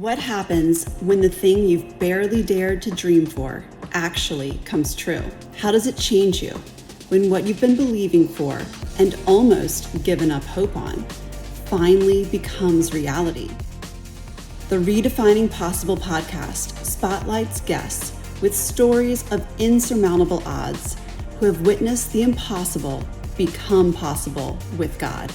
What happens when the thing you've barely dared to dream for actually comes true? How does it change you when what you've been believing for and almost given up hope on finally becomes reality? The Redefining Possible podcast spotlights guests with stories of insurmountable odds who have witnessed the impossible become possible with God.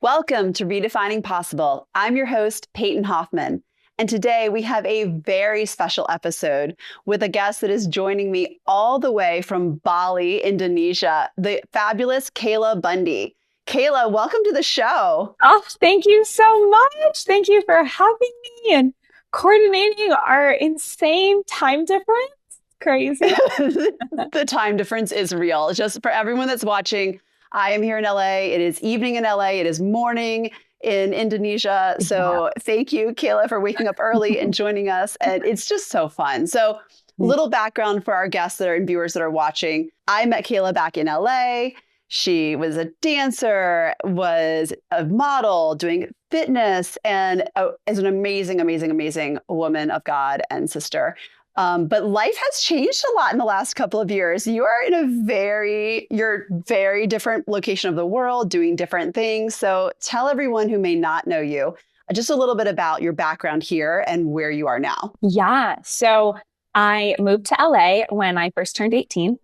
Welcome to Redefining Possible. I'm your host, Peyton Hoffman. And today we have a very special episode with a guest that is joining me all the way from Bali, Indonesia, the fabulous Kayla Bundy. Kayla, welcome to the show. Oh, thank you so much. Thank you for having me and coordinating our insane time difference. Crazy. The time difference is real. Just for everyone that's watching, I am here in LA. It is evening in LA. It is morning in Indonesia. So Thank you, Kayla, for waking up early and joining us. And it's just so fun. So little background for our guests that are and viewers that are watching. I met Kayla back in LA. She was a dancer, was a model, doing fitness, and is an amazing, amazing, amazing woman of God and sister. But life has changed a lot in the last couple of years. You are in a very different location of the world, doing different things. So tell everyone who may not know you just a little bit about your background here and where you are now. Yeah. So I moved to LA when I first turned 18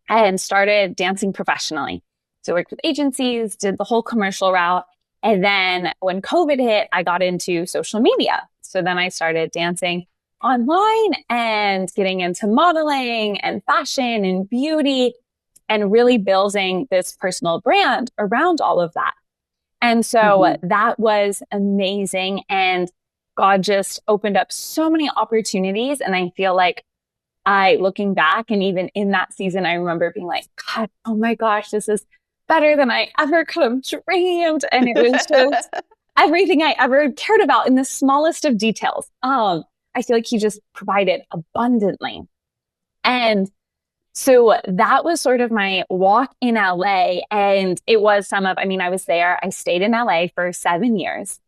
and started dancing professionally. So I worked with agencies, did the whole commercial route. And then when COVID hit, I got into social media. So then I started dancing online and getting into modeling and fashion and beauty and really building this personal brand around all of that. And so that was amazing. And God just opened up so many opportunities. And I feel like looking back and even in that season, I remember being like, God, oh my gosh, this is better than I ever could have dreamed. And it was just everything I ever cared about in the smallest of details. I feel like he just provided abundantly. And so that was sort of my walk in LA. And it was I was there. I stayed in LA for 7 years.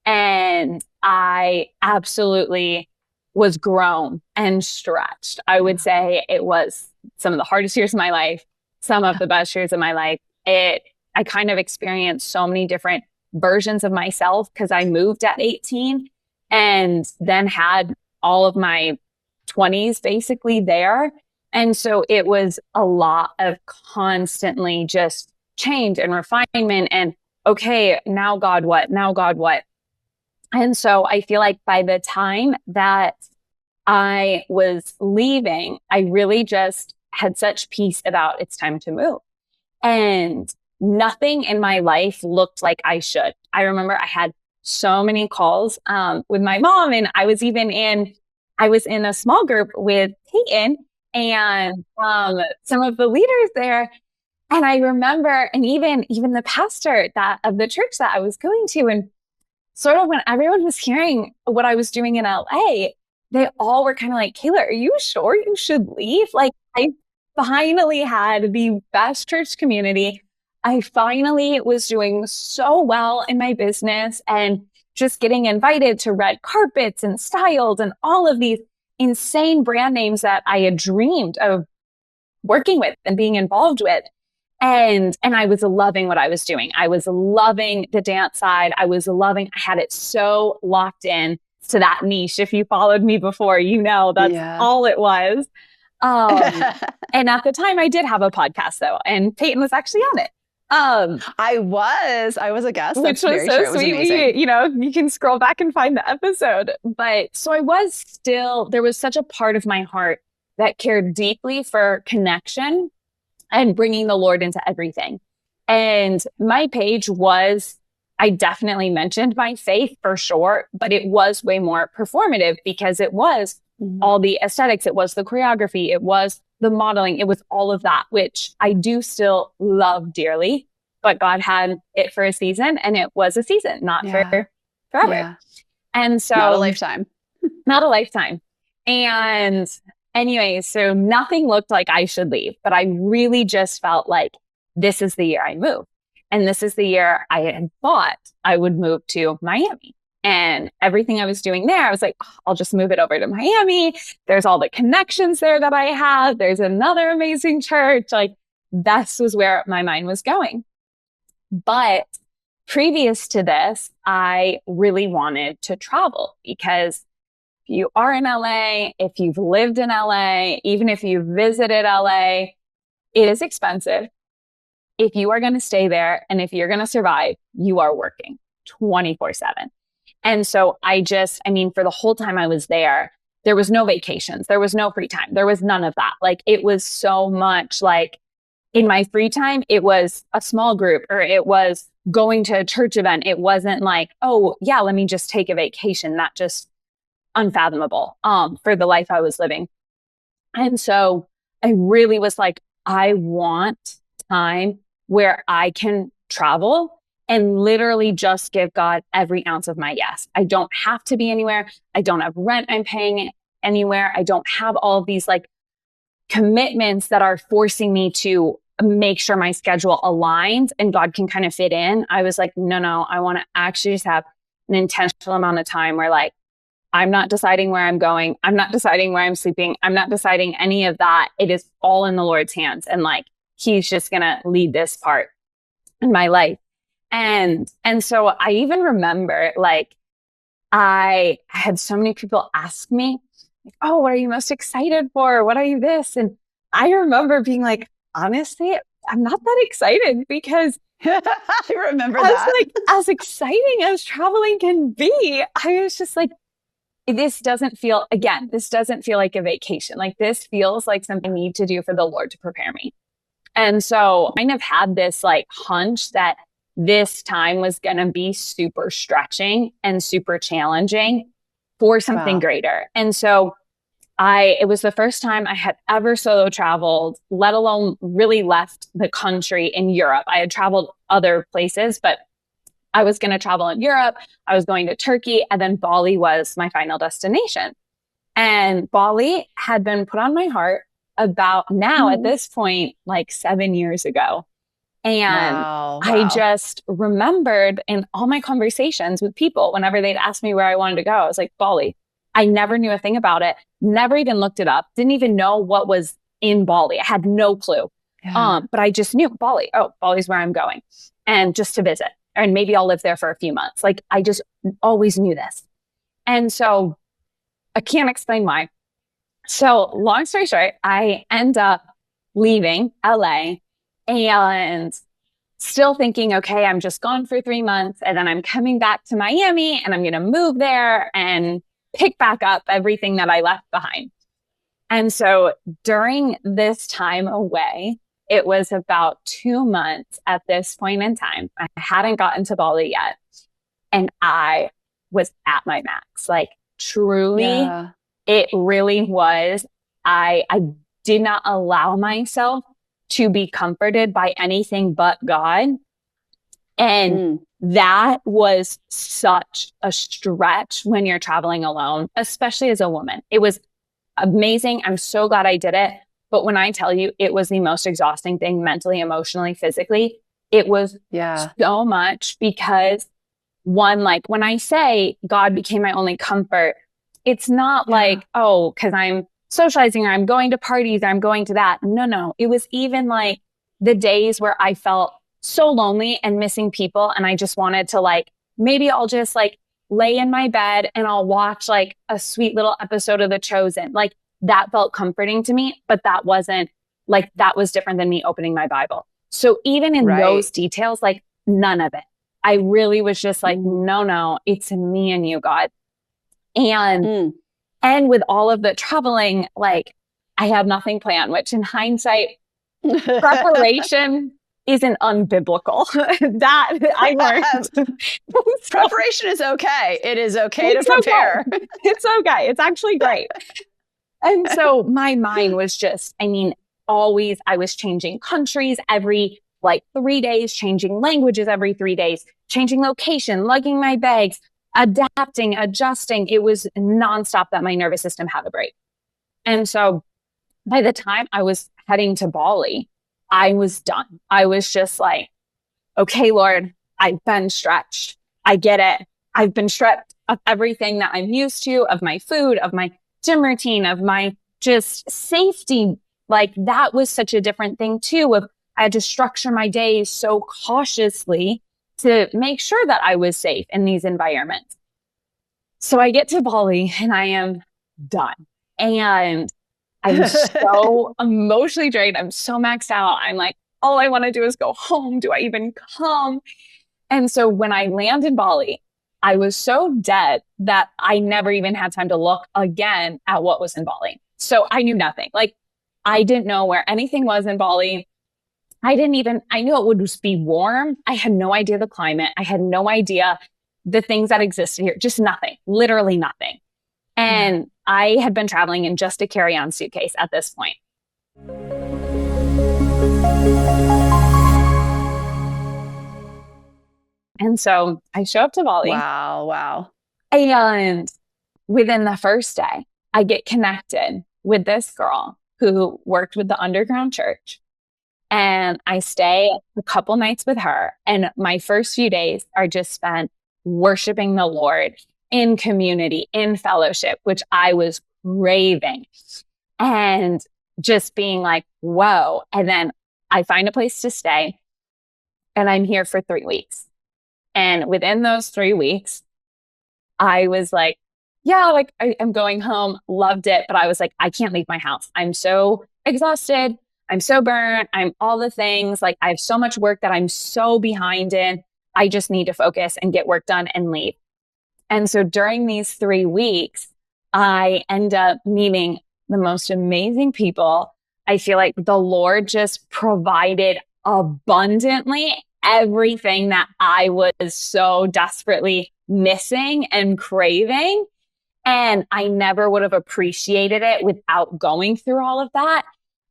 And I absolutely was grown and stretched. I would say it was some of the hardest years of my life, some of the best years of my life. I kind of experienced so many different versions of myself because I moved at 18 and then had all of my 20s basically there. And so it was a lot of constantly just change and refinement and, okay, now God, what? Now God, what? And so I feel like by the time that I was leaving, I really just had such peace about it's time to move. And nothing in my life looked like I should. I remember I had so many calls with my mom, and I was in a small group with Peyton and some of the leaders there. And I remember, and even the pastor of the church that I was going to, and sort of when everyone was hearing what I was doing in LA, they all were kind of like, Kayla, are you sure you should leave? Like, I finally had the best church community. I finally was doing so well in my business and just getting invited to red carpets and styled and all of these insane brand names that I had dreamed of working with and being involved with. And I was loving what I was doing. I was loving the dance side. I had it so locked in to that niche. If you followed me before, you know that's all it was. And at the time I did have a podcast though, and Peyton was actually on it. I was a guest, which was so sweet. You can scroll back and find the episode. But so there was such a part of my heart that cared deeply for connection and bringing the Lord into everything. And my page I definitely mentioned my faith for sure, but it was way more performative because it was all the aesthetics. It was the choreography. It was the modeling. It was all of that, which I do still love dearly, but God had it for a season, and it was a season, not for forever. Yeah. And so not a lifetime. Not a lifetime. And anyway, so nothing looked like I should leave, but I really just felt like this is the year I move. And this is the year I had thought I would move to Miami. And everything I was doing there, I was like, oh, I'll just move it over to Miami. There's all the connections there that I have. There's another amazing church. Like, this was where my mind was going. But previous to this, I really wanted to travel because if you are in LA, if you've lived in LA, even if you visited LA, it is expensive. If you are going to stay there and if you're going to survive, you are working 24/7. And so for the whole time I was there was no vacations. There was no free time. There was none of that. Like, it was so much like in my free time, it was a small group or it was going to a church event. It wasn't like, oh yeah, let me just take a vacation. That just unfathomable for the life I was living. And so I really was like, I want time where I can travel and literally just give God every ounce of my yes. I don't have to be anywhere. I don't have rent I'm paying anywhere. I don't have all of these like commitments that are forcing me to make sure my schedule aligns and God can kind of fit in. I was like, no, I want to actually just have an intentional amount of time where like, I'm not deciding where I'm going. I'm not deciding where I'm sleeping. I'm not deciding any of that. It is all in the Lord's hands. And like, he's just going to lead this part in my life. And so I even remember like, I had so many people ask me, like, oh, what are you most excited for? What are you this? And I remember being like, honestly, I'm not that excited because I remember as that. like as exciting as traveling can be, I was just like, this doesn't feel like a vacation. Like, this feels like something I need to do for the Lord to prepare me. And so I kind of had this like hunch that this time was going to be super stretching and super challenging for something greater. And so it was the first time I had ever solo traveled, let alone really left the country in Europe. I had traveled other places, but I was going to travel in Europe. I was going to Turkey, and then Bali was my final destination. And Bali had been put on my heart about now at this point, like 7 years ago. And I just remembered in all my conversations with people, whenever they'd ask me where I wanted to go, I was like, Bali. I never knew a thing about it, never even looked it up, didn't even know what was in Bali. I had no clue. But I just knew Bali. Oh, Bali's where I'm going. And just to visit. And maybe I'll live there for a few months. Like, I just always knew this. And so I can't explain why. So long story short, I end up leaving LA and still thinking, okay, I'm just gone for 3 months and then I'm coming back to Miami and I'm going to move there and pick back up everything that I left behind. And so during this time away, it was about 2 months at this point in time. I hadn't gotten to Bali yet. And I was at my max. Like, truly, it really was. I did not allow myself to be comforted by anything but God. And that was such a stretch when you're traveling alone, especially as a woman. It was amazing. I'm so glad I did it. But when I tell you, it was the most exhausting thing mentally, emotionally, physically. It was so much because one, like when I say God became my only comfort, it's not like, oh, because I'm socializing or I'm going to parties or I'm going to that. No. It was even like the days where I felt so lonely and missing people. And I just wanted to like, maybe I'll just like lay in my bed and I'll watch like a sweet little episode of The Chosen. Like, that felt comforting to me, but that wasn't like, that was different than me opening my Bible. So even in those details, like none of it, I really was just like, no, it's me and you, God. And with all of the traveling, like I have nothing planned, which in hindsight, preparation isn't unbiblical. That I learned. Preparation is okay. It is okay to prepare. Okay. It's okay. It's actually great. And so my mind was just, always, I was changing countries every like 3 days, changing languages every 3 days, changing location, lugging my bags, adapting, adjusting. It was nonstop that my nervous system had a break. And so by the time I was heading to Bali, I was done. I was just like, okay, Lord, I've been stretched. I get it. I've been stripped of everything that I'm used to, of my food, of my gym routine, of my just safety. Like that was such a different thing too. Of I had to structure my days so cautiously to make sure that I was safe in these environments. So I get to Bali and I am done. And I'm so emotionally drained. I'm so maxed out. I'm like, all I want to do is go home. Do I even come? And so when I land in Bali, I was so dead that I never even had time to look again at what was in Bali. So I knew nothing. Like I didn't know where anything was in Bali. I knew it would just be warm. I had no idea the climate. I had no idea the things that existed here. Just nothing, literally nothing. And I had been traveling in just a carry-on suitcase at this point. And so I show up to Bali. Wow. Wow. And within the first day, I get connected with this girl who worked with the underground church. And I stay a couple nights with her. And my first few days are just spent worshiping the Lord in community, in fellowship, which I was craving. And just being like, whoa. And then I find a place to stay and I'm here for 3 weeks. And within those 3 weeks, I was like, yeah, like I'm going home, loved it. But I was like, I can't leave my house. I'm so exhausted. I'm so burnt. I'm all the things. Like I have so much work that I'm so behind in. I just need to focus and get work done and leave. And so during these 3 weeks, I end up meeting the most amazing people. I feel like the Lord just provided abundantly everything that I was so desperately missing and craving. And I never would have appreciated it without going through all of that.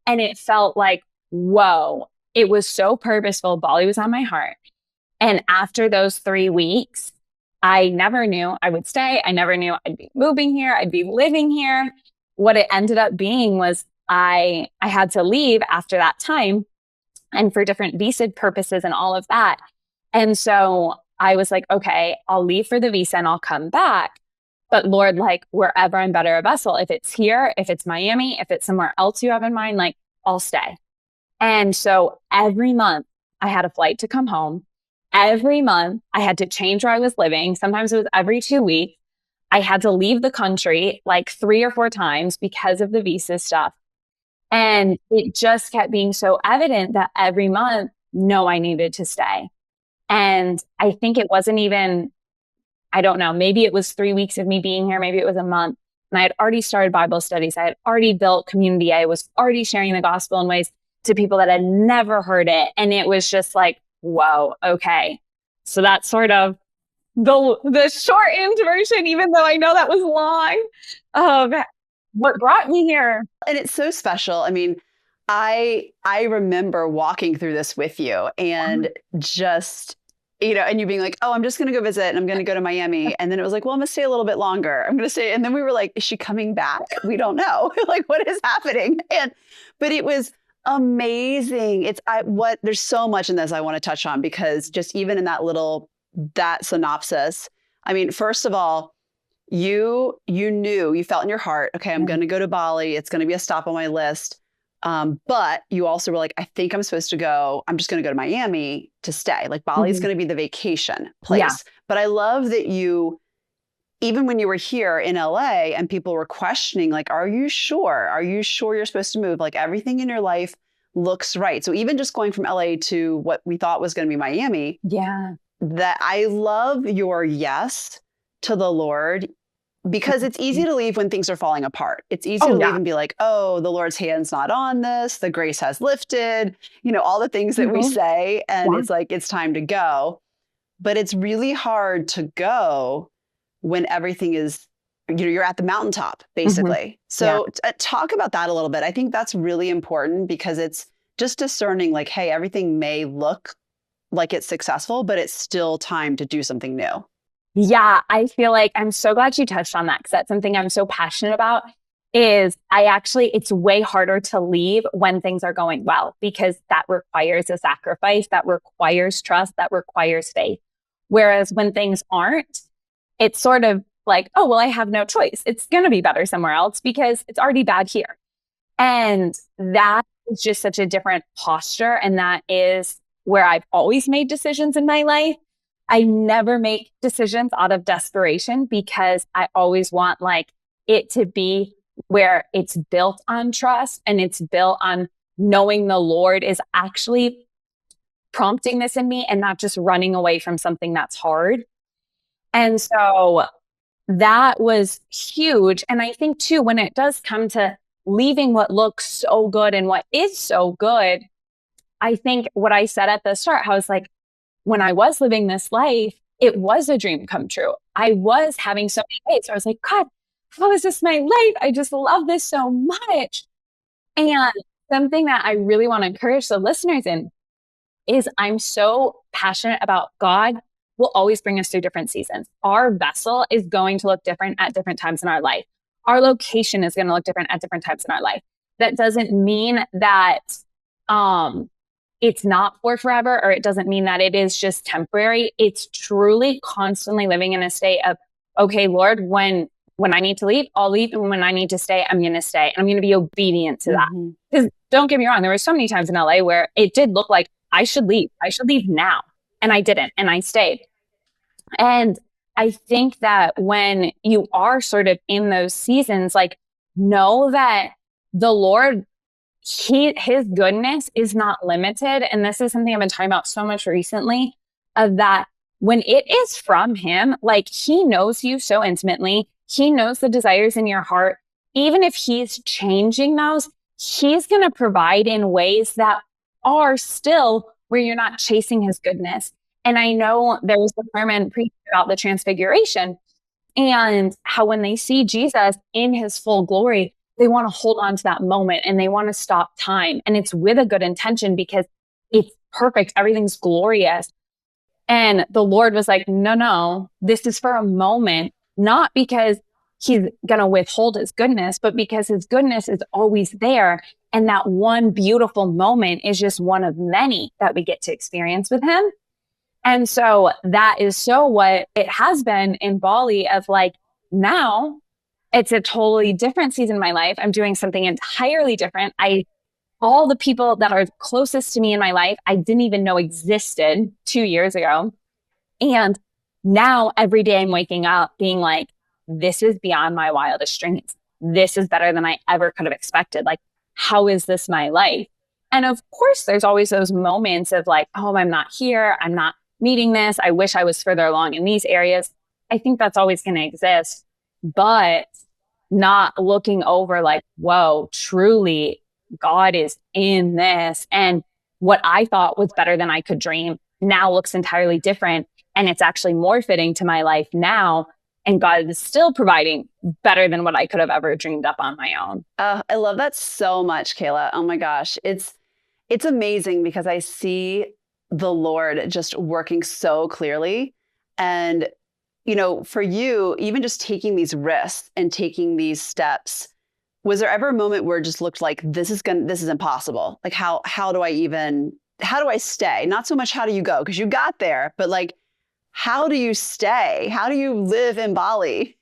And it felt like, whoa, it was so purposeful. Bali was on my heart. And after those 3 weeks, I never knew I would stay. I never knew I'd be moving here. I'd be living here. What it ended up being was I had to leave after that time and for different visa purposes and all of that. And so I was like, okay, I'll leave for the visa and I'll come back. But Lord, like wherever I'm better a vessel, if it's here, if it's Miami, if it's somewhere else you have in mind, like I'll stay. And so every month I had a flight to come home. Every month I had to change where I was living. Sometimes it was every 2 weeks. I had to leave the country like 3 or 4 times because of the visa stuff. And it just kept being so evident that every month, no, I needed to stay. And I think it wasn't even, I don't know, maybe it was 3 weeks of me being here. Maybe it was a month. And I had already started Bible studies. I had already built community. I was already sharing the gospel in ways to people that had never heard it. And it was just like, whoa, okay. So that's sort of the shortened version, even though I know that was long, of what brought me here. And it's so special. I mean, I remember walking through this with you and just, and you being like, oh, I'm just going to go visit and I'm going to go to Miami. And then it was like, well, I'm going to stay a little bit longer. I'm going to stay. And then we were like, is she coming back? We don't know. Like, what is happening? But it was amazing. There's so much in this I want to touch on, because just even in that synopsis, I mean, first of all, you felt in your heart, okay, I'm going to go to Bali. It's going to be a stop on my list. But you also were like, I think I'm supposed to go. I'm just going to go to Miami to stay. Like Bali is going to be the vacation place. Yeah. But I love that even when you were here in LA and people were questioning, like, are you sure? Are you sure you're supposed to move? Like everything in your life looks right. So even just going from LA to what we thought was going to be Miami. Yeah. That I love your yes to the Lord, because it's easy to leave when things are falling apart. It's easy to leave and be like, oh, the Lord's hand's not on this. The grace has lifted, all the things that we say. And it's like, it's time to go. But it's really hard to go when everything is, you're at the mountaintop, basically. So talk about that a little bit. I think that's really important, because it's just discerning like, hey, everything may look like it's successful, but it's still time to do something new. Yeah, I feel like I'm so glad you touched on that, because that's something I'm so passionate about, is it's way harder to leave when things are going well, because that requires a sacrifice, that requires trust, that requires faith. Whereas when things aren't, it's sort of like, oh, well, I have no choice. It's going to be better somewhere else because it's already bad here. And that is just such a different posture. And that is where I've always made decisions in my life. I never make decisions out of desperation, because I always want like it to be where it's built on trust and it's built on knowing the Lord is actually prompting this in me and not just running away from something that's hard. And so that was huge. And I think too, when it does come to leaving what looks so good and what is so good, I think what I said at the start, I was like, when I was living this life, it was a dream come true. I was having so many days. So I was like, God, how is this my life? I just love this so much. And something that I really want to encourage the listeners in is I'm so passionate about God will always bring us through different seasons. Our vessel is going to look different at different times in our life. Our location is going to look different at different times in our life. That doesn't mean that it's not for forever, or it doesn't mean that it is just temporary. It's truly constantly living in a state of, okay, Lord, when I need to leave, I'll leave. And when I need to stay, I'm going to stay. And I'm going to be obedient to that. Because don't get me wrong, there were so many times in LA where it did look like I should leave. I should leave now. And I didn't. And I stayed. And I think that when you are sort of in those seasons, like, know that the Lord, his goodness is not limited. And this is something I've been talking about so much recently, of that when it is from him, like, he knows you so intimately. He knows the desires in your heart. Even if he's changing those, he's going to provide in ways that are still where you're not chasing his goodness. And I know there was a sermon preached about the transfiguration and how when they see Jesus in his full glory, they want to hold on to that moment and they want to stop time. And it's with a good intention because it's perfect. Everything's glorious. And the Lord was like, no, this is for a moment, not because he's going to withhold his goodness, but because his goodness is always there. And that one beautiful moment is just one of many that we get to experience with him. And so that is so what it has been in Bali, of like, now it's a totally different season in my life. I'm doing something entirely different. All the people that are closest to me in my life, I didn't even know existed 2 years ago. And now every day I'm waking up being like, this is beyond my wildest dreams. This is better than I ever could have expected. Like, how is this my life? And of course, there's always those moments of like, oh, I'm not here. I'm not meeting this. I wish I was further along in these areas. I think that's always going to exist, but not looking over like, whoa, truly God is in this. And what I thought was better than I could dream now looks entirely different. And it's actually more fitting to my life now. And God is still providing better than what I could have ever dreamed up on my own. I love that so much, Kayla. Oh my gosh. It's amazing because I see the Lord just working so clearly. And, for you, even just taking these risks and taking these steps, was there ever a moment where it just looked like this is impossible? Like, how do I stay? Not so much how do you go, because you got there, but like, how do you stay? How do you live in Bali?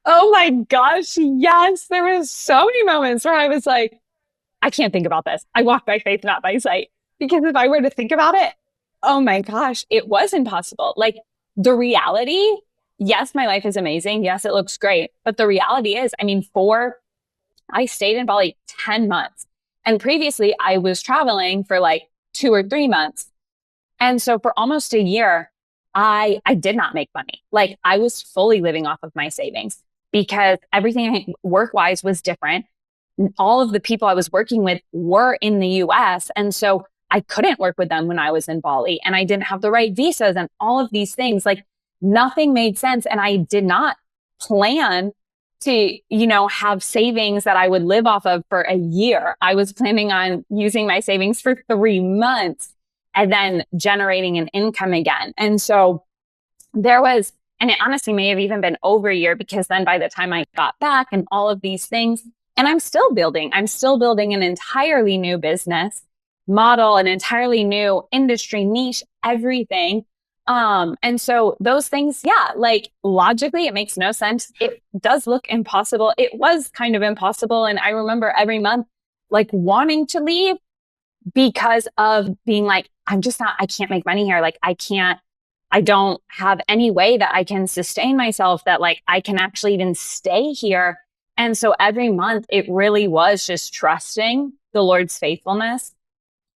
Oh my gosh. Yes. There was so many moments where I was like, I can't think about this. I walk by faith, not by sight. Because if I were to think about it, oh my gosh, it was impossible. Like, the reality, yes, my life is amazing. Yes, it looks great. But the reality is, I stayed in Bali 10 months. And previously I was traveling for like 2 or 3 months. And so for almost a year, I did not make money. Like, I was fully living off of my savings because everything work-wise was different. All of the people I was working with were in the US. And so I couldn't work with them when I was in Bali, and I didn't have the right visas and all of these things. Like, nothing made sense. And I did not plan to, have savings that I would live off of for a year. I was planning on using my savings for 3 months and then generating an income again. And so and it honestly may have even been over a year, because then by the time I got back and all of these things, And I'm still building an entirely new business model, an entirely new industry niche, everything. And so those things, yeah, like logically, it makes no sense. It does look impossible. It was kind of impossible. And I remember every month, like wanting to leave because of being like, I can't make money here. Like, I don't have any way that I can sustain myself, that like I can actually even stay here. And so every month it really was just trusting the Lord's faithfulness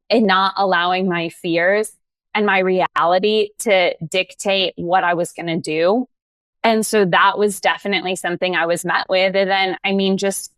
and not allowing my fears and my reality to dictate what I was going to do. And so that was definitely something I was met with. And then, I mean, just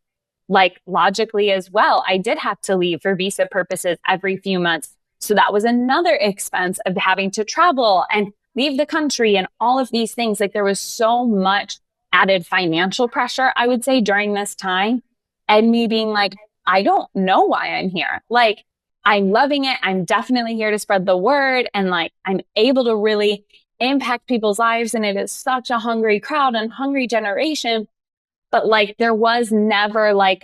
like logically as well, I did have to leave for visa purposes every few months. So that was another expense of having to travel and leave the country and all of these things. Like there was so much added financial pressure, I would say, during this time. And me being like, I don't know why I'm here. Like, I'm loving it. I'm definitely here to spread the word. And like, I'm able to really impact people's lives. And it is such a hungry crowd and hungry generation. But like, there was never like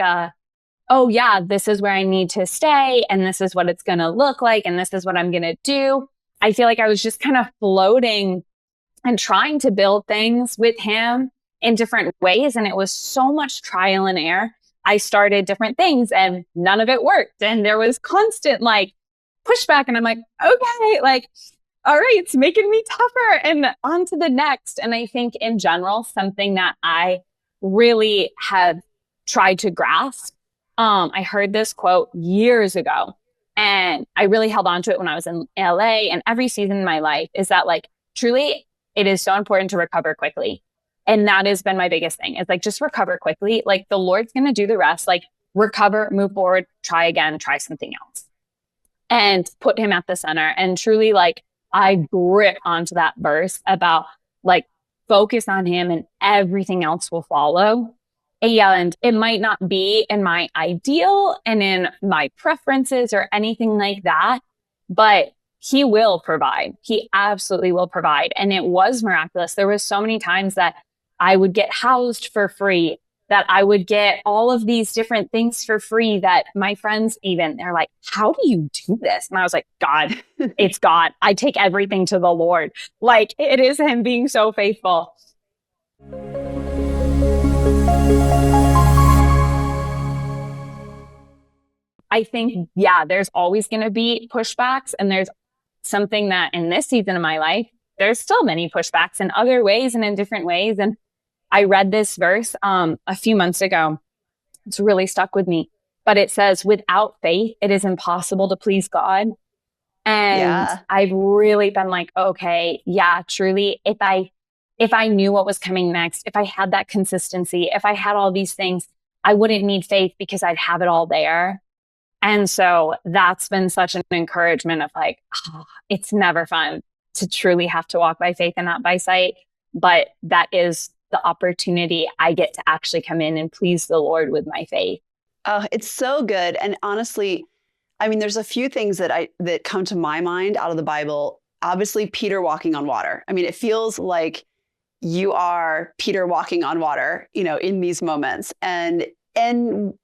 oh yeah, this is where I need to stay. And this is what it's going to look like. And this is what I'm going to do. I feel like I was just kind of floating and trying to build things with him in different ways. And it was so much trial and error. I started different things and none of it worked. And there was constant like pushback. And I'm like, okay, like, all right, it's making me tougher and on to the next. And I think in general, something that I really have tried to grasp. I heard this quote years ago and I really held on to it when I was in LA, and every season in my life is that like, truly, it is so important to recover quickly. And that has been my biggest thing. It's like, just recover quickly. Like the Lord's going to do the rest. Like recover, move forward, try again, try something else, and put him at the center. And truly, like I grip onto that verse about like focus on him and everything else will follow. And it might not be in my ideal and in my preferences or anything like that, but he will provide. He absolutely will provide. And it was miraculous. There was so many times that I would get housed for free, that I would get all of these different things for free, that my friends even, they're like, how do you do this? And I was like, God, it's God. I take everything to the Lord. Like it is him being so faithful. I think, yeah, there's always going to be pushbacks. And there's something that in this season of my life, there's still many pushbacks in other ways and in different ways. And I read this verse a few months ago. It's really stuck with me. But it says, without faith, it is impossible to please God. And I've really been like, okay, yeah, truly, if I knew what was coming next, if I had that consistency, if I had all these things, I wouldn't need faith because I'd have it all there. And so that's been such an encouragement of like, oh, it's never fun to truly have to walk by faith and not by sight. But that is the opportunity I get to actually come in and please the Lord with my faith. Oh, it's so good. And honestly, I mean, there's a few things that come to my mind out of the Bible. Obviously, Peter walking on water. I mean, it feels like you are Peter walking on water, in these moments. And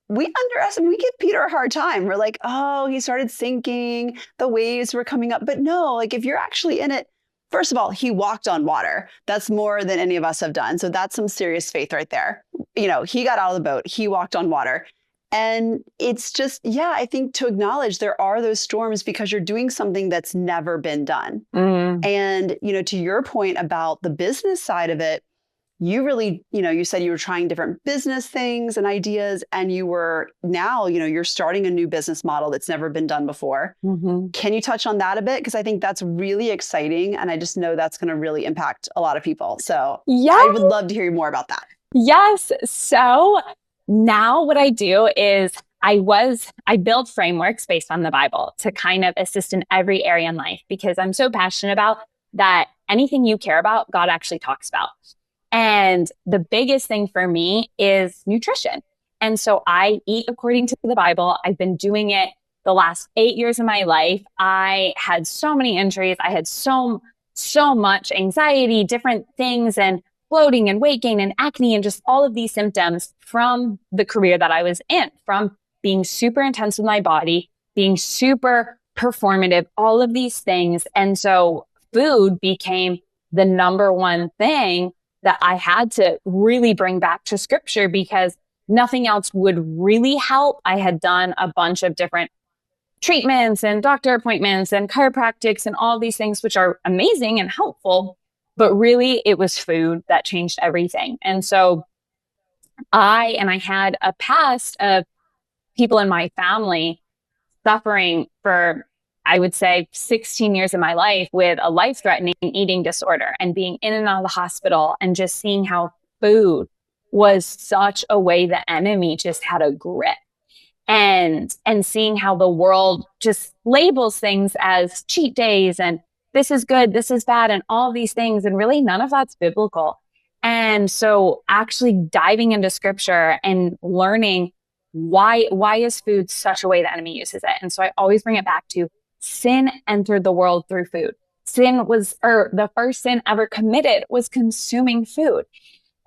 we underestimate, we give Peter a hard time. We're like, oh, he started sinking, the waves were coming up. But no, like if you're actually in it, first of all, he walked on water. That's more than any of us have done. So that's some serious faith right there. He got out of the boat, he walked on water. And it's just, yeah, I think to acknowledge there are those storms because you're doing something that's never been done. And, to your point about the business side of it, you really, you said you were trying different business things and ideas, and you were now, you're starting a new business model that's never been done before. Can you touch on that a bit? Because I think that's really exciting. And I just know that's going to really impact a lot of people. So I would love to hear more about that. Yes. So now what I do is I build frameworks based on the Bible to kind of assist in every area in life, because I'm so passionate about that. Anything you care about, God actually talks about. And the biggest thing for me is nutrition. And so I eat according to the Bible. I've been doing it the last 8 years of my life. I had so many injuries. I had so much anxiety, different things. And bloating and weight gain and acne and just all of these symptoms from the career that I was in, from being super intense with my body, being super performative, all of these things. And so food became the number one thing that I had to really bring back to scripture because nothing else would really help. I had done a bunch of different treatments and doctor appointments and chiropractics and all these things, which are amazing and helpful. But really, it was food that changed everything. And so I had a past of people in my family suffering for, I would say, 16 years of my life with a life-threatening eating disorder and being in and out of the hospital and just seeing how food was such a way the enemy just had a grip. And seeing how the world just labels things as cheat days and this is good, this is bad, and all these things. And really none of that's biblical. And so actually diving into scripture and learning why is food such a way the enemy uses it. And so I always bring it back to sin entered the world through food. The first sin ever committed was consuming food.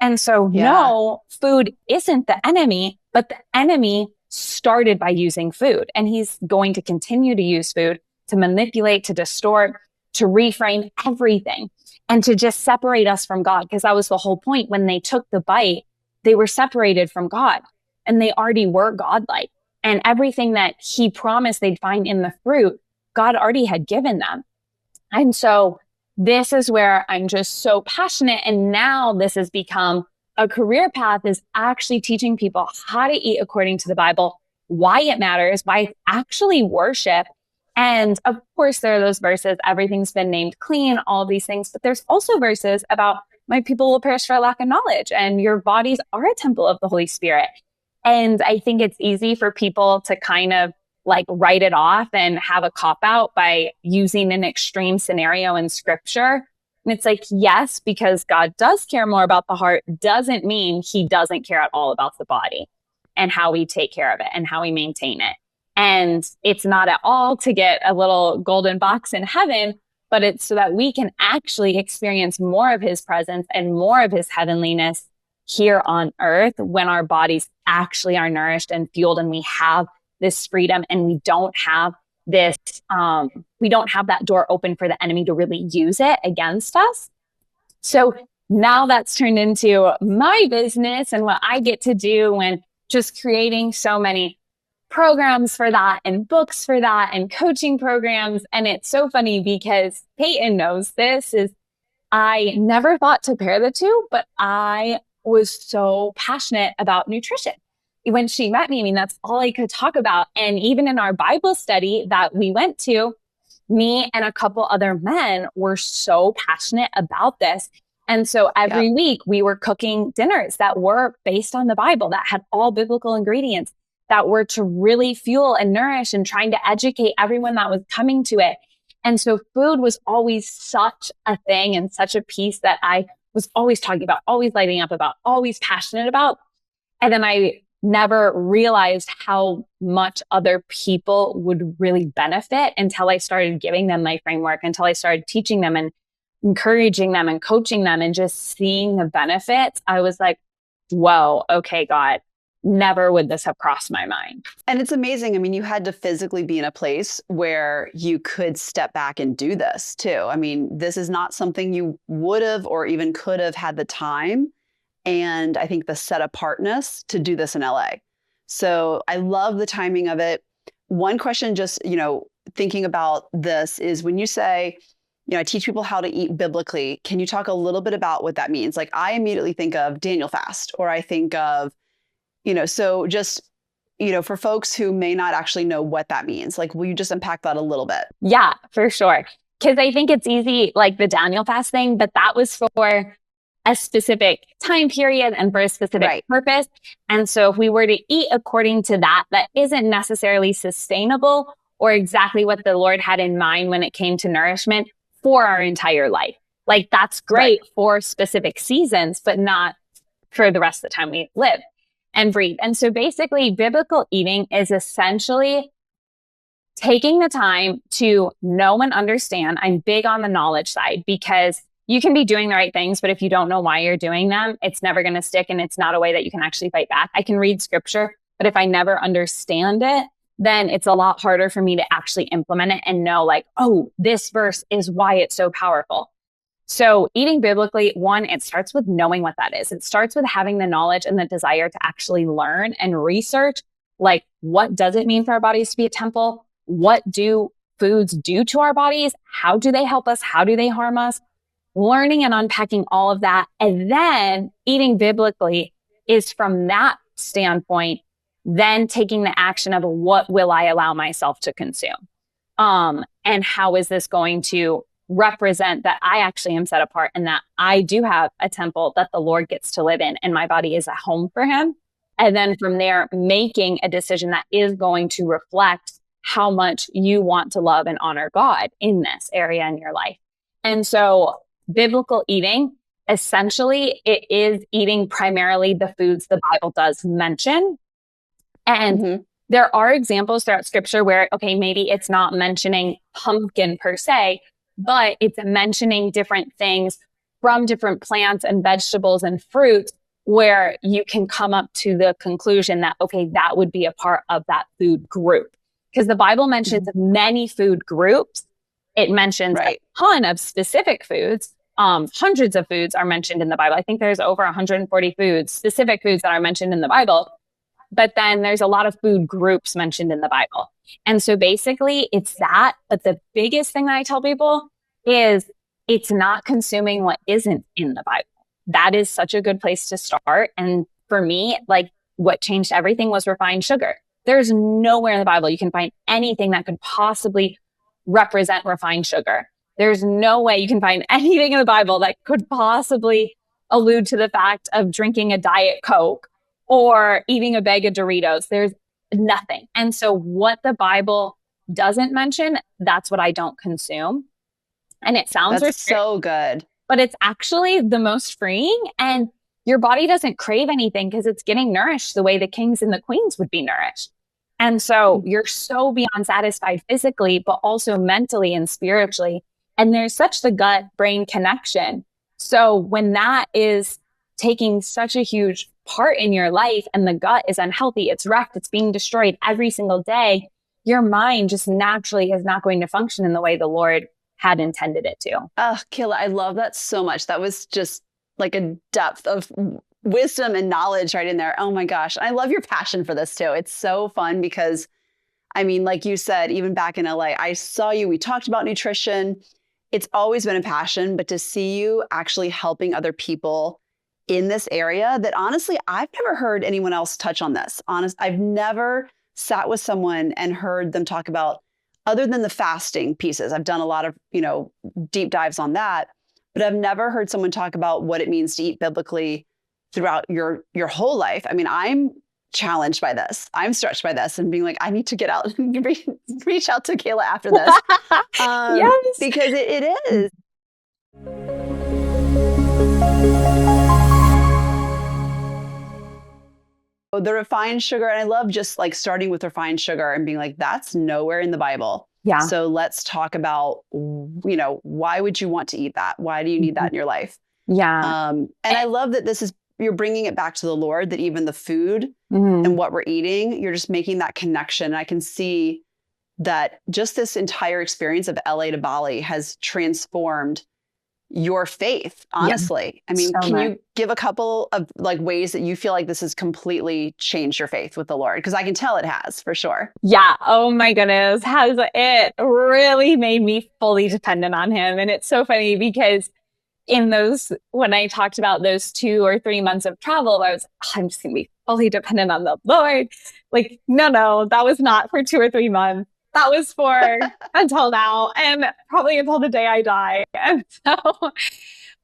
And so no, food isn't the enemy, but the enemy started by using food. And he's going to continue to use food to manipulate, to distort, to reframe everything, and to just separate us from God. Because that was the whole point. When they took the bite, they were separated from God and they already were godlike. And everything that he promised they'd find in the fruit, God already had given them. And so this is where I'm just so passionate. And now this has become a career path, is actually teaching people how to eat according to the Bible, why it matters, why it's actually worship. And of course, there are those verses, everything's been named clean, all these things. But there's also verses about my people will perish for lack of knowledge and your bodies are a temple of the Holy Spirit. And I think it's easy for people to kind of like write it off and have a cop out by using an extreme scenario in scripture. And it's like, yes, because God does care more about the heart doesn't mean he doesn't care at all about the body and how we take care of it and how we maintain it. And it's not at all to get a little golden box in heaven, but it's so that we can actually experience more of his presence and more of his heavenliness here on earth when our bodies actually are nourished and fueled and we have this freedom and we don't have this, we don't have that door open for the enemy to really use it against us. So now that's turned into my business and what I get to do, and just creating so many programs for that and books for that and coaching programs. And it's so funny because Peyton knows this, is I never thought to pair the two, but I was so passionate about nutrition. When she met me, I mean, that's all I could talk about. And even in our Bible study that we went to, me and a couple other men were so passionate about this. And so every week we were cooking dinners that were based on the Bible, that had all biblical ingredients, that were to really fuel and nourish and trying to educate everyone that was coming to it. And so food was always such a thing and such a piece that I was always talking about, always lighting up about, always passionate about. And then I never realized how much other people would really benefit until I started giving them my framework, until I started teaching them and encouraging them and coaching them and just seeing the benefits. I was like, whoa, okay, God, never would this have crossed my mind. And it's amazing. I mean, you had to physically be in a place where you could step back and do this too. I mean, this is not something you would have or even could have had the time. And I think the set apartness to do this in LA. So I love the timing of it. One question, just, thinking about this is when you say, I teach people how to eat biblically. Can you talk a little bit about what that means? Like I immediately think of Daniel fast, or I think of, so just, for folks who may not actually know what that means, like, will you just unpack that a little bit? Yeah, for sure. Because I think it's easy, like the Daniel fast thing, but that was for a specific time period and for a specific purpose. And so if we were to eat according to that, that isn't necessarily sustainable or exactly what the Lord had in mind when it came to nourishment for our entire life. Like that's great for specific seasons, but not for the rest of the time we live and breathe. And so basically biblical eating is essentially taking the time to know and understand. I'm big on the knowledge side because you can be doing the right things, but if you don't know why you're doing them, it's never going to stick. And it's not a way that you can actually fight back. I can read scripture, but if I never understand it, then it's a lot harder for me to actually implement it and know like, oh, this verse is why it's so powerful. So eating biblically, one, it starts with knowing what that is. It starts with having the knowledge and the desire to actually learn and research, like, what does it mean for our bodies to be a temple? What do foods do to our bodies? How do they help us? How do they harm us? Learning and unpacking all of that. And then eating biblically is from that standpoint, then taking the action of what will I allow myself to consume? And how is this going to represent that I actually am set apart and that I do have a temple that the Lord gets to live in and my body is a home for him. And then from there, making a decision that is going to reflect how much you want to love and honor God in this area in your life. And so biblical eating, essentially, it is eating primarily the foods the Bible does mention. And there are examples throughout scripture where, okay, maybe it's not mentioning pumpkin per se, but it's mentioning different things from different plants and vegetables and fruits where you can come up to the conclusion that, okay, that would be a part of that food group. Because the Bible mentions many food groups. It mentions a ton of specific foods. Hundreds of foods are mentioned in the Bible. I think there's over 140 foods, specific foods that are mentioned in the Bible. But then there's a lot of food groups mentioned in the Bible. And so basically it's that. But the biggest thing that I tell people is it's not consuming what isn't in the Bible. That is such a good place to start. And for me, like what changed everything was refined sugar. There's nowhere in the Bible you can find anything that could possibly represent refined sugar. There's no way you can find anything in the Bible that could possibly allude to the fact of drinking a Diet Coke or eating a bag of Doritos. There's nothing. And so what the Bible doesn't mention, that's what I don't consume. And it sounds so good, but it's actually the most freeing. And your body doesn't crave anything because it's getting nourished the way the kings and the queens would be nourished. And so you're so beyond satisfied physically, but also mentally and spiritually. And there's such the gut-brain connection. So when that is taking such a huge part in your life and the gut is unhealthy, it's wrecked, it's being destroyed every single day, your mind just naturally is not going to function in the way the Lord had intended it to. Oh, Kayla, I love that so much. That was just like a depth of wisdom and knowledge right in there. Oh my gosh. I love your passion for this too. It's so fun because, I mean, like you said, even back in LA, I saw you, we talked about nutrition. It's always been a passion, but to see you actually helping other people in this area that honestly, I've never heard anyone else touch on this. I've never sat with someone and heard them talk about, other than the fasting pieces. I've done a lot of, deep dives on that, but I've never heard someone talk about what it means to eat biblically throughout your whole life. I mean, I'm challenged by this. I'm stretched by this and being like, I need to get out and reach out to Kayla after this. Yes. Because it is. The refined sugar, and I love just like starting with refined sugar and being like, that's nowhere in the Bible. Yeah. So let's talk about, why would you want to eat that? Why do you need that in your life? Yeah. And I love that you're bringing it back to the Lord, that even the food and what we're eating, you're just making that connection. I can see that just this entire experience of LA to Bali has transformed your faith, honestly. Yeah, I mean, can you give a couple of like ways that you feel like this has completely changed your faith with the Lord? Because I can tell it has, for sure. Yeah. Oh my goodness. Has it really made me fully dependent on him? And it's so funny because when I talked about those 2 or 3 months of travel, I'm just going to be fully dependent on the Lord. Like, no, that was not for 2 or 3 months. That was for until now and probably until the day I die. And so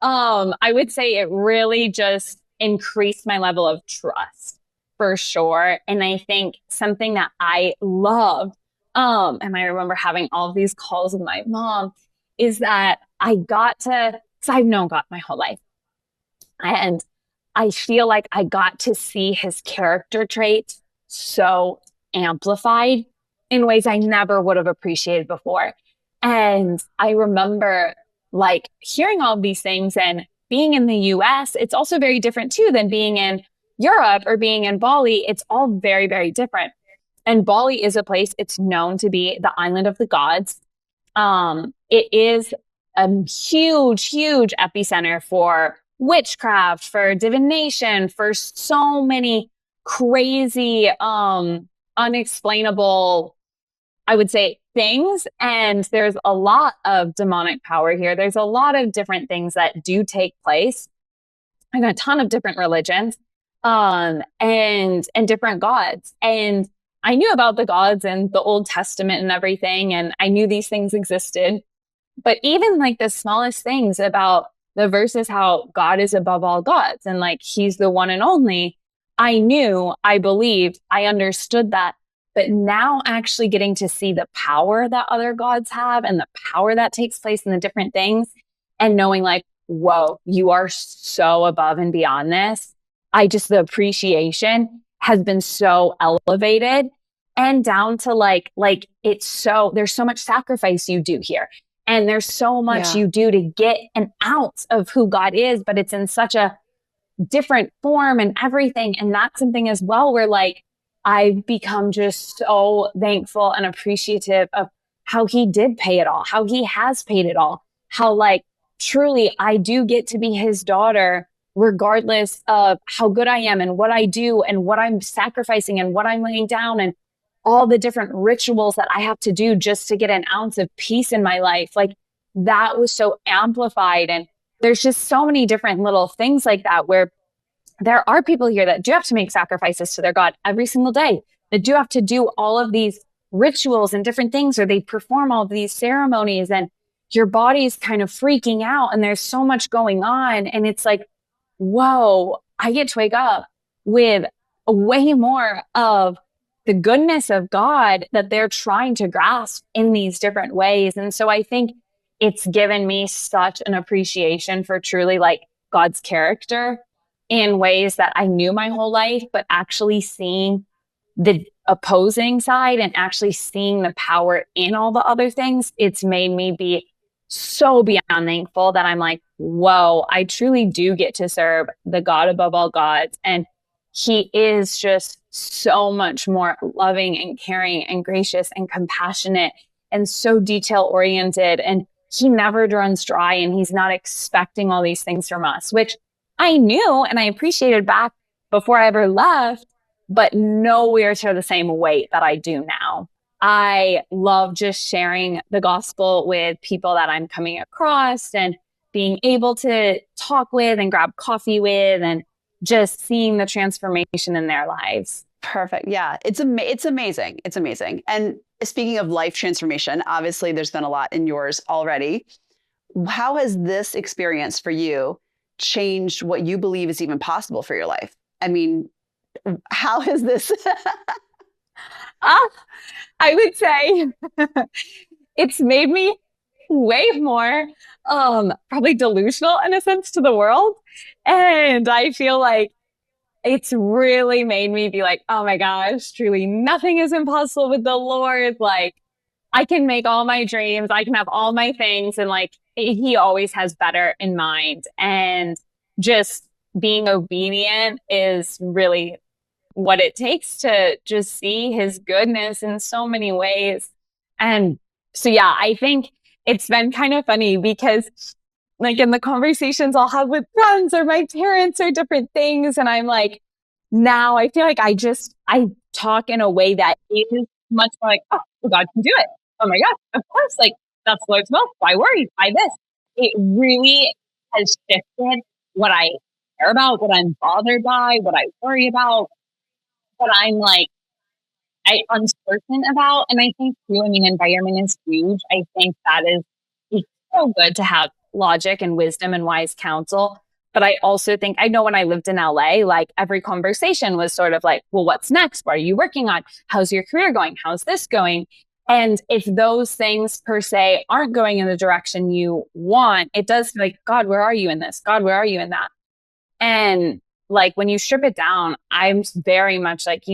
I would say it really just increased my level of trust for sure. And I think something that I loved, and I remember having all of these calls with my mom, is that I got to, because I've known God my whole life. And I feel like I got to see his character traits so amplified in ways I never would have appreciated before. And I remember like hearing all of these things and being in the US, it's also very different too than being in Europe or being in Bali. It's all very, very different. And Bali is a place, it's known to be the island of the gods. It is a huge, huge epicenter for witchcraft, for divination, for so many crazy, unexplainable, I would say, things. And there's a lot of demonic power here. There's a lot of different things that do take place and a ton of different religions, and different gods. And I knew about the gods and the Old Testament and everything, and I knew these things existed. But even like the smallest things about the verses, how God is above all gods and like he's the one and only, I knew, I believed, I understood that. But now actually getting to see the power that other gods have and the power that takes place in the different things and knowing like, whoa, you are so above and beyond this. The appreciation has been so elevated and down to it's so, there's so much sacrifice you do here. And there's so much Yeah. you do to get an ounce of who God is, but it's in such a different form and everything. And that's something as well where like I've become just so thankful and appreciative of how he did pay it all, how he has paid it all, how like truly I do get to be his daughter regardless of how good I am and what I do and what I'm sacrificing and what I'm laying down and all the different rituals that I have to do just to get an ounce of peace in my life. Like that was so amplified. And there's just so many different little things like that where there are people here that do have to make sacrifices to their God every single day, that do have to do all of these rituals and different things, or they perform all of these ceremonies and your body's kind of freaking out and there's so much going on. And it's like, whoa, I get to wake up with way more of the goodness of God that they're trying to grasp in these different ways. And so I think it's given me such an appreciation for truly like God's character in ways that I knew my whole life, but actually seeing the opposing side and actually seeing the power in all the other things, it's made me be so beyond thankful that I'm like, whoa, I truly do get to serve the God above all gods. And he is just so much more loving and caring and gracious and compassionate and so detail oriented. And he never runs dry and he's not expecting all these things from us, which I knew and I appreciated back before I ever left, but nowhere to the same weight that I do now. I love just sharing the gospel with people that I'm coming across and being able to talk with and grab coffee with and just seeing the transformation in their lives. Perfect. Yeah, it's amazing. It's amazing. And speaking of life transformation, obviously there's been a lot in yours already. How has this experience for you changed what you believe is even possible for your life? I mean, how has this? Ah, I would say it's made me way more probably delusional in a sense to the world. And I feel like it's really made me be like, oh my gosh, truly nothing is impossible with the Lord. Like I can make all my dreams, I can have all my things, and like he always has better in mind. And just being obedient is really what it takes to just see his goodness in so many ways. And so, yeah, I think it's been kind of funny because like in the conversations I'll have with friends or my parents or different things. And I'm like, now I feel like I talk in a way that is much more like, oh, well, God can do it. Oh my God, of course. Like that's the Lord's will. Why worry? Why this? It really has shifted what I care about, what I'm bothered by, what I worry about, what I'm like, uncertain about. And I think too, I mean, environment is huge. I think that is, it's so good to have logic and wisdom and wise counsel. But I also think, I know when I lived in LA, like every conversation was sort of like, well, what's next? What are you working on? How's your career going? How's this going? And if those things per se aren't going in the direction you want, it does feel like, God, where are you in this? God, where are you in that? And like when you strip it down, I'm very much like,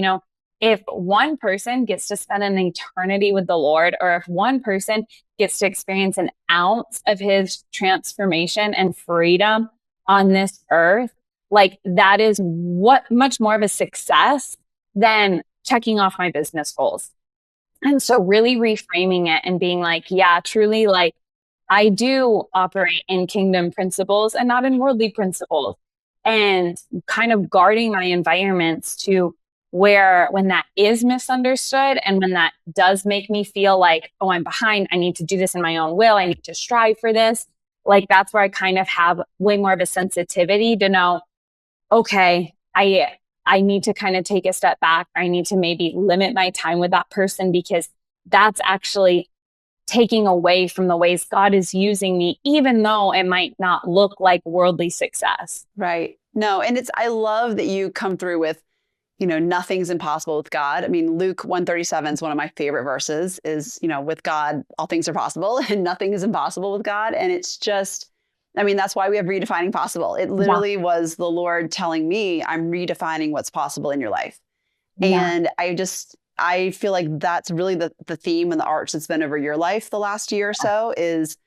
if one person gets to spend an eternity with the Lord, or if one person gets to experience an ounce of his transformation and freedom on this earth, like that is what much more of a success than checking off my business goals. And so really reframing it and being like, yeah, truly, like I do operate in kingdom principles and not in worldly principles, and kind of guarding my environments to where when that is misunderstood and when that does make me feel like, oh, I'm behind, I need to do this in my own will, I need to strive for this. Like that's where I kind of have way more of a sensitivity to know, okay, I need to kind of take a step back. I need to maybe limit my time with that person because that's actually taking away from the ways God is using me, even though it might not look like worldly success. Right. No, and I love that you come through with, nothing's impossible with God. I mean, Luke 137 is one of my favorite verses is, with God, all things are possible and nothing is impossible with God. And it's just, that's why we have Redefining Possible. It literally was the Lord telling me, I'm redefining what's possible in your life. Yeah. And I feel like that's really the theme and the arch that's been over your life the last year or so is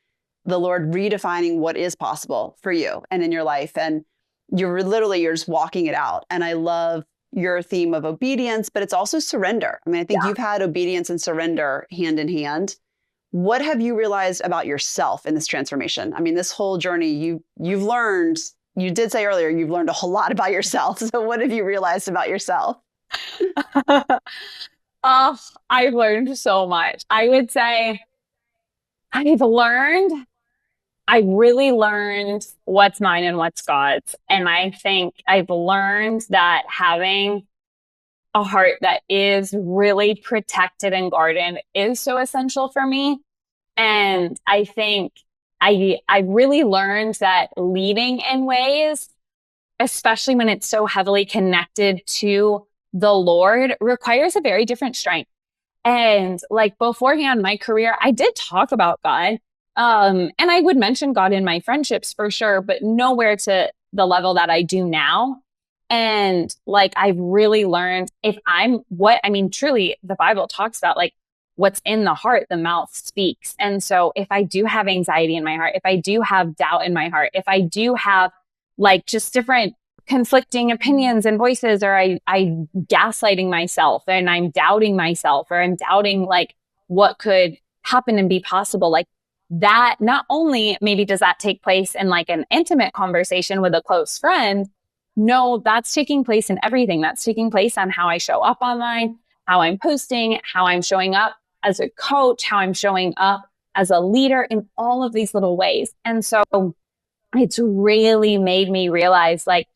the Lord redefining what is possible for you and in your life. And you're just walking it out. And I love your theme of obedience, but it's also surrender. I think you've had obedience and surrender hand in hand. What have you realized about yourself in this transformation? This whole journey, you've learned, you did say earlier, you've learned a whole lot about yourself. So what have you realized about yourself? Oh, I've learned so much. I would say I really learned what's mine and what's God's. And I think I've learned that having a heart that is really protected and guarded is so essential for me. And I think I really learned that leading in ways, especially when it's so heavily connected to the Lord, requires a very different strength. And like beforehand, my career, I did talk about God. And I would mention God in my friendships for sure, but nowhere to the level that I do now. And like, I've really learned truly the Bible talks about like what's in the heart, the mouth speaks. And so if I do have anxiety in my heart, if I do have doubt in my heart, if I do have like just different conflicting opinions and voices, or I gaslighting myself and I'm doubting myself, or I'm doubting like what could happen and be possible, like that, not only maybe does that take place in like an intimate conversation with a close friend, no, that's taking place in everything. That's taking place on how I show up online, how I'm posting, how I'm showing up as a coach, how I'm showing up as a leader in all of these little ways. And so it's really made me realize like,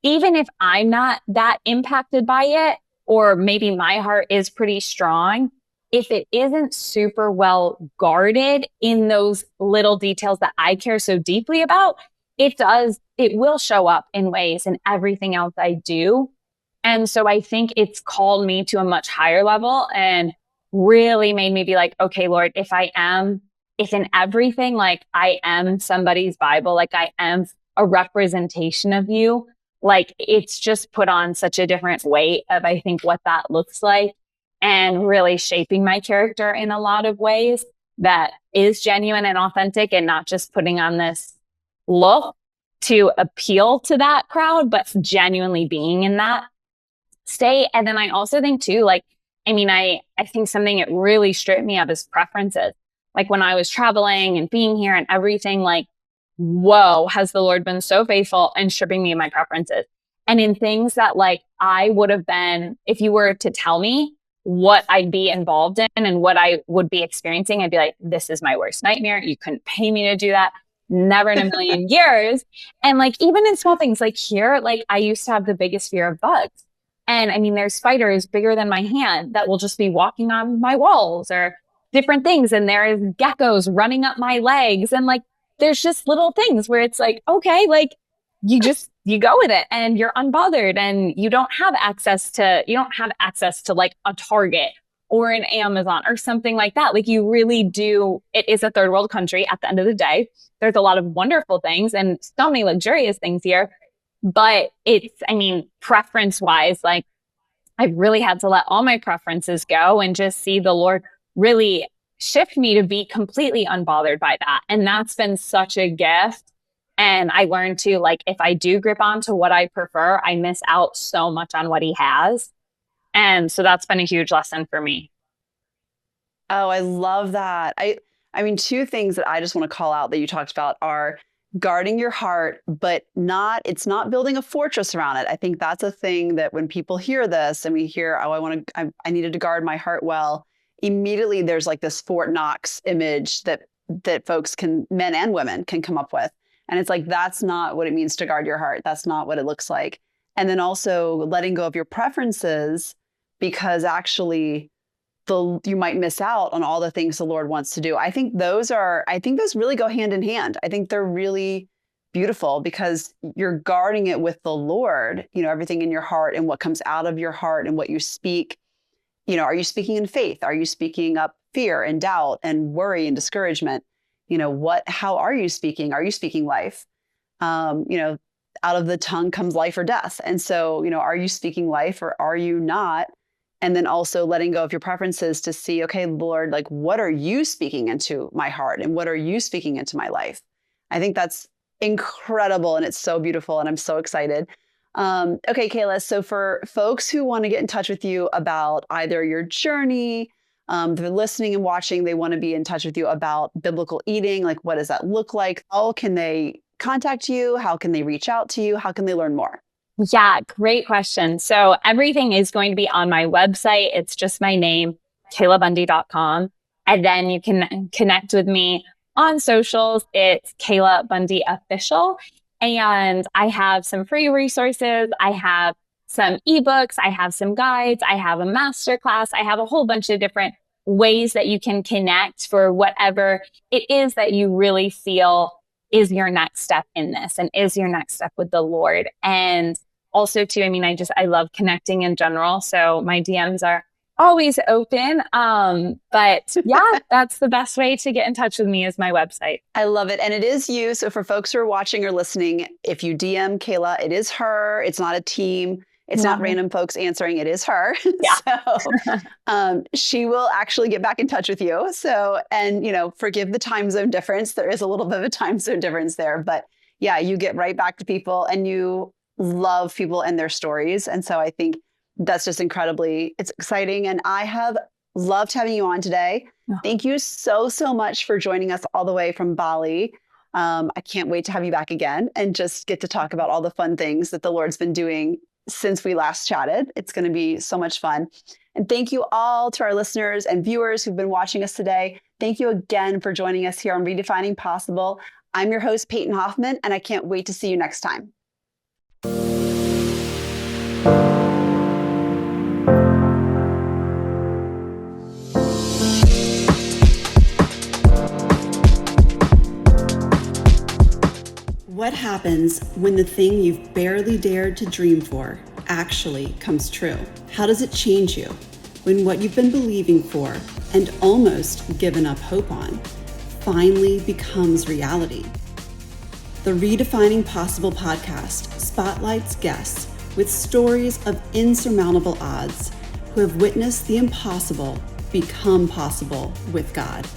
even if I'm not that impacted by it, or maybe my heart is pretty strong, if it isn't super well guarded in those little details that I care so deeply about, it will show up in ways in everything else I do. And so I think it's called me to a much higher level and really made me be like, okay, Lord, if in everything, like I am somebody's Bible, like I am a representation of you, like it's just put on such a different weight of, I think, what that looks like, and really shaping my character in a lot of ways that is genuine and authentic, and not just putting on this look to appeal to that crowd, but genuinely being in that state. And then I also think too, like, I think something that really stripped me of is preferences. Like when I was traveling and being here and everything, like, whoa, has the Lord been so faithful and stripping me of my preferences. And in things that like I would have been, if you were to tell me what I'd be involved in and what I would be experiencing, I'd be like, this is my worst nightmare. You couldn't pay me to do that. Never in a million years. And like, even in small things like here, like I used to have the biggest fear of bugs. And there's spiders bigger than my hand that will just be walking on my walls or different things. And there's geckos running up my legs. And like, there's just little things where it's like, okay, like you go with it and you're unbothered, and you don't have access to like a Target or an Amazon or something like that. Like you really do. It is a third world country at the end of the day. There's a lot of wonderful things and so many luxurious things here, but preference wise, like I've really had to let all my preferences go and just see the Lord really shift me to be completely unbothered by that. And that's been such a gift. And I learned to, like, if I do grip onto what I prefer, I miss out so much on what he has. And so that's been a huge lesson for me. Oh, I love that. I mean, two things that I just want to call out that you talked about are guarding your heart, but it's not building a fortress around it. I think that's a thing that when people hear this and we hear, oh, I needed to guard my heart well, immediately there's like this Fort Knox image that folks men and women can come up with. And it's like, that's not what it means to guard your heart. That's not what it looks like. And then also letting go of your preferences, because actually you might miss out on all the things the Lord wants to do. I think those really go hand in hand. I think they're really beautiful because you're guarding it with the Lord, everything in your heart and what comes out of your heart and what you speak. Are you speaking in faith? Are you speaking up fear and doubt and worry and discouragement? How are you speaking? Are you speaking life? Out of the tongue comes life or death. And so, are you speaking life or are you not? And then also letting go of your preferences to see, okay, Lord, like, what are you speaking into my heart and what are you speaking into my life? I think that's incredible and it's so beautiful and I'm so excited. Okay, Kayla, so for folks who want to get in touch with you about either your journey, they're listening and watching, they want to be in touch with you about biblical eating, like what does that look like? How can they contact you? How can they reach out to you? How can they learn more? Yeah, great question. So everything is going to be on my website. It's just my name, kaylabundy.com. And then you can connect with me on socials. It's Kayla Bundy Official. And I have some free resources. I have some ebooks. I have some guides. I have a masterclass. I have a whole bunch of different ways that you can connect for whatever it is that you really feel is your next step in this and is your next step with the Lord. And also too, I love connecting in general. So my DMs are always open. But yeah, that's the best way to get in touch with me is my website. I love it. And it is you. So for folks who are watching or listening, if you DM Kayla, it is her. It's not a team. It's not random folks answering. It is her. Yeah. So she will actually get back in touch with you. So, and, forgive the time zone difference. There is a little bit of a time zone difference there, but yeah, you get right back to people and you love people and their stories. And so I think that's just it's exciting. And I have loved having you on today. Oh. Thank you so, so much for joining us all the way from Bali. I can't wait to have you back again and just get to talk about all the fun things that the Lord's been doing since we last chatted. It's going to be so much fun. And thank you all to our listeners and viewers who've been watching us today. Thank you again for joining us here on Redefining Possible. I'm your host, Peyton Hoffman, and I can't wait to see you next time. What happens when the thing you've barely dared to dream for actually comes true? How does it change you when what you've been believing for and almost given up hope on finally becomes reality? The Redefining Possible podcast spotlights guests with stories of insurmountable odds who have witnessed the impossible become possible with God.